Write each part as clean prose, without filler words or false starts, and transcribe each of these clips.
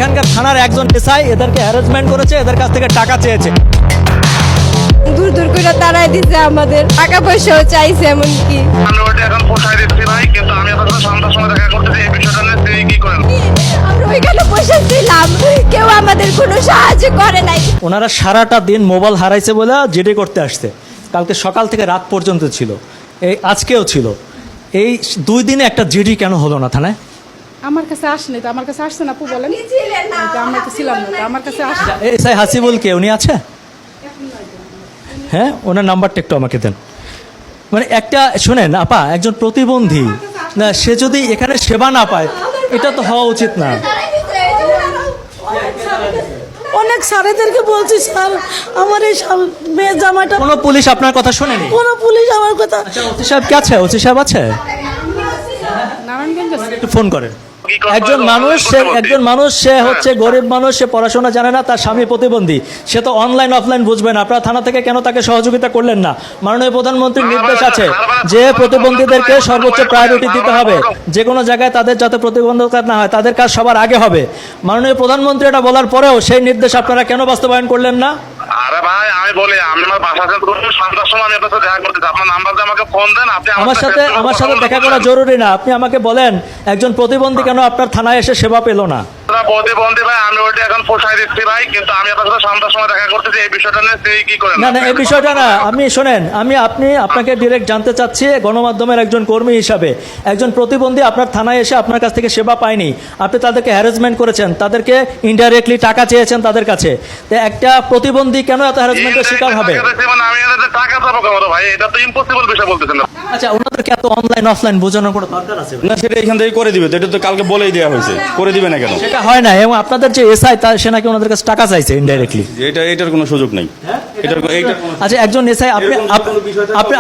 এখানকার থানার একজন এসআই এদেরকে হ্যারাসমেন্ট করেছে, এদের কাছ থেকে টাকা চেয়েছে। দূর দূর করে তাড়াই দিছে, আমাদের টাকা পয়সাও চাইছে এমনকি। আমি ওটা এখন পোষায় দিচ্ছি ভাই, কিন্তু আমি আপনার সাথে সন্ধ্যার সময় দেখা করতেছি এই বিষয়টা নিয়ে তিনি কি করেন। আমরা ওইখানে বসে ছিলাম, কেউ আমাদের কোনো সাহায্য করে নাই। ওনারা সারাটা দিন মোবাইল হারাইছে বলে জিডি করতে আসছে। কালকে সকাল থেকে রাত পর্যন্ত ছিল, এই আজকেও ছিল। এই 2 দিনে একটা জিডি কেন হলো না থানায়? আমার কাছে আসেনি তো, আমার কাছে আসছে না আপু বলেন। তো আমরা তো ছিলাম না, তো আমার কাছে আসছে। এসআই হাসিবুল কে, উনি আছে? হ্যাঁ, ওনার নাম্বারটা একটু আমাকে দেন। মানে একটা শোনেন আপা, একজন প্রতিবন্ধী না, সে যদি এখানে সেবা না পায়, এটা তো হওয়া উচিত না। অনেক স্যারেদেরকে বলছি, স্যার আমার এই মেয়ে জামাটা, কোনো পুলিশ আপনার কথা শোনেনি? কোনো পুলিশ আমার কথা। আচ্ছা, ওসি সাহেব কে আছে? ওসি সাহেব আছে? নারায়ণগঞ্জ একটু ফোন করেন। কি করতে একজন হবে? মানুষ আমি সে করতে একজন বলছি। মানুষ সে হচ্ছে গরিব মানুষ, সে পড়াশোনা জানে না, তার স্বামী প্রতিবন্ধী, সে তো অনলাইন অফলাইন বুঝবে না। আপনারা থানা থেকে কেন তাকে সহযোগিতা করলেন না? মাননীয় প্রধানমন্ত্রীর নির্দেশ আছে যে প্রতিবন্ধীদেরকে সর্বোচ্চ প্রায়োরিটি দিতে হবে, যে কোনো জায়গায় তাদের যাতে প্রতিবন্ধকতা না হয়, তাদের কাজ সবার আগে হবে। মাননীয় প্রধানমন্ত্রী এটা বলার পরেও সেই নির্দেশ আপনারা কেন বাস্তবায়ন করলেন না? আরে ভাই আমি বলি, আমি আমার বাসা থেকে সন্ধ্যার সময় আমি আপনার সাথে দেখা করতেছি, আপনার নাম্বার দিয়ে আমাকে ফোন দেন। আপনি আমার সাথে দেখা করা জরুরি না, আপনি আমাকে বলেন একজন প্রতিবন্ধী কেন আপনার থানায় এসে সেবা পেল না? প্রতিবন্ধী ভাই, আমি ওটা এখন পোষায় দিচ্ছি ভাই, কিন্তু আমি আপনার সাথে সন্ধ্যার সময় দেখা করতেছি এই বিষয়টা নিয়ে তিনি কি করেন। না না, এই বিষয়টা না, আমি শোনেন, আপনাকে ডিরেক্ট জানতে চাচ্ছি গণমাধ্যমের একজন কর্মী হিসাবে, একজন প্রতিবন্ধী আপনার থানায় এসে আপনার কাছ থেকে সেবা পায়নি, আপনি তাদেরকে হ্যারাসমেন্ট করেছেন, তাদেরকে ইনডাইরেক্টলি টাকা চেয়েছেন তাদের কাছে। তো একটা প্রতিবন্ধী কেন এত হ্যারাসমেন্টের শিকার হবে? মানে আমি এদের টাকা দেবো কেমন ভাই, এটা তো ইম্পসিবল বিষয় বলতেছেন না। আচ্ছা, ওনাদেরকে এত অনলাইন অফলাইন বোঝানোর কোনো দরকার আছে? না, সেটা এখান থেকে করে দিবে তো, এটা তো কালকে বলেই দেওয়া হয়েছে, করে দিবে না কেন? সেটা হয় না, এবং আপনাদের যে এসআই সে নাকি ওনাদের কাছে টাকা চাইছে ইনডাইরেক্টলি। এটার কোনো সুযোগ নেই। আচ্ছা, একজন এসআই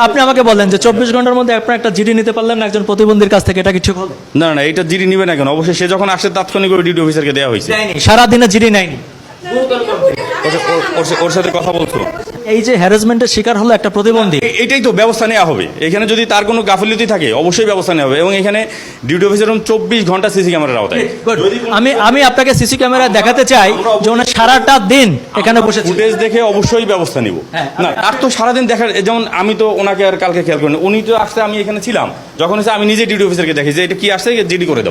আপনি আমাকে বলেন যে 24 ঘন্টার মধ্যে আপনার একটা জিডি নিতে পারলেন না একজন প্রতিবন্ধীর কাছ থেকে, এটা কি ঠিক হলো? না না, এটা জিডি নিবে না কেন? অবশ্যই সে যখন আসে তাৎক্ষণিক ডিউটি অফিসারকে দেওয়া হয়েছে। সারাদিনে জিডি নেয়নি। ওর সাথে কথা বলছো? এই যে হ্যারাসমেন্টের শিকার হলো একটা প্রতিবন্ধী, এটাই তো ব্যবস্থা নেওয়া হবে। এখানে যদি তার কোনো গাফিলতি থাকে অবশ্যই ব্যবস্থা নেওয়া হবে, এবং এখানে ডিউটি অফিসার 24 ঘন্টা সিসি ক্যামেরার আওতায়। আমি আপনাকে সিসি ক্যামেরা দেখাতে চাই যে ওনার সারাটা দিন এখানে বসে ফুটেজ দেখে অবশ্যই ব্যবস্থা নিব। না, আর তো সারাদিন দেখার, যেমন আমি তো ওনাকে আর কালকে খেয়াল করিনি, উনি তো আসতে আমি এখানে ছিলাম, যখন এসে আমি নিজে ডিউটি অফিসারকে দেখি যে এটা কি আসছে জিডি করে দাও।